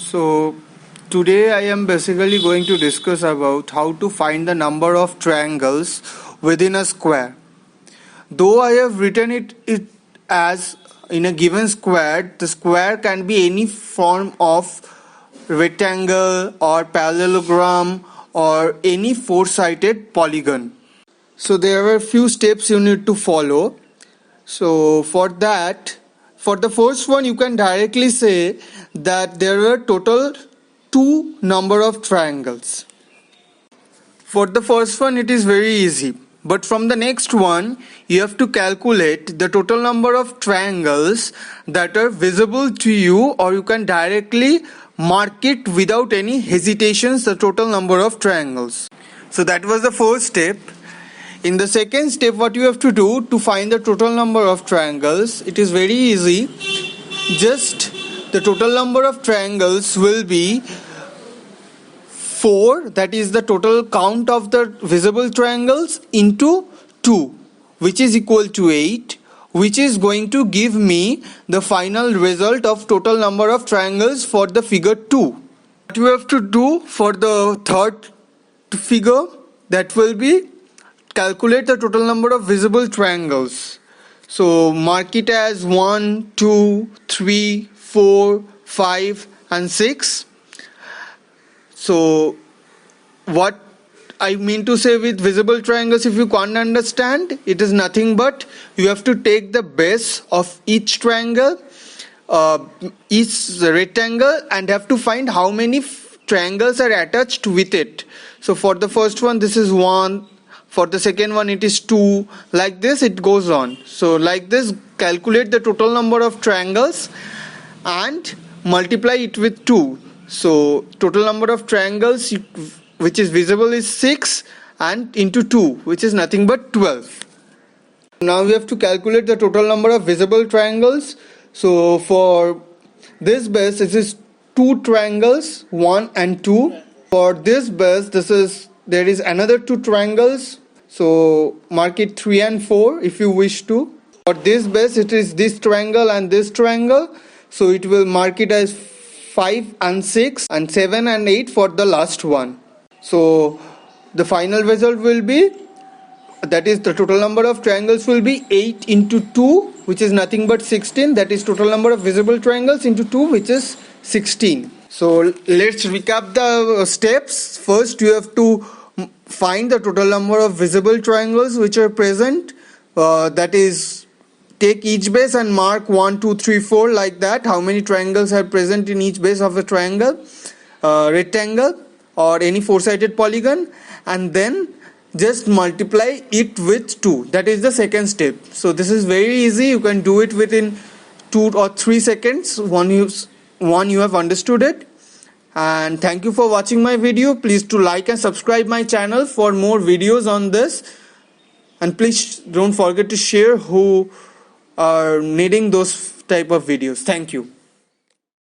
So today I am basically going to discuss about how to find the number of triangles within a square. Though I have written it as in a given square, the square can be any form of rectangle or parallelogram or any four-sided polygon. So there are a few steps you need to follow. So for the first one, you can directly say that there are total two number of triangles. For the first one, it is very easy. But from the next one, you have to calculate the total number of triangles that are visible to you, or you can directly mark it without any hesitations, the total number of triangles. So that was the first step. In the second step, what you have to do to find the total number of triangles, it is very easy. Just the total number of triangles will be 4, that is the total count of the visible triangles, into 2, which is equal to 8, which is going to give me the final result of total number of triangles for the figure 2. What you have to do for the third figure, that will be calculate the total number of visible triangles. So mark it as 1, 2, 3, 4, 5 and 6. So what I mean to say with visible triangles, if you can't understand, it is nothing but you have to take the base of each triangle, each rectangle, and have to find how many triangles are attached with it. So for the first one, this is 1. For the second one, it is 2. Like this, it goes on. So like this, calculate the total number of triangles and multiply it with 2. So total number of triangles which is visible is 6, and into 2, which is nothing but 12. Now we have to calculate the total number of visible triangles. So for this base, it is 2 triangles, 1 and 2. For this base, there is another 2 triangles. So mark it 3 and 4 if you wish to. For this base, it is this triangle and this triangle. So it will mark it as 5 and 6 and 7 and 8 for the last one. So the final result will be, that is the total number of triangles will be 8 into 2, which is nothing but 16. That is total number of visible triangles into 2, which is 16. So let's recap the steps. First, you have to find the total number of visible triangles which are present. That is, take each base and mark 1, 2, 3, 4 like that. How many triangles are present in each base of the triangle, rectangle or any four-sided polygon, and then just multiply it with 2. That is the second step. So this is very easy. You can do it within 2 or 3 seconds. One you have understood it. And thank you for watching my video. Please to like and subscribe my channel for more videos on this. And please don't forget to share who are needing those type of videos. Thank you.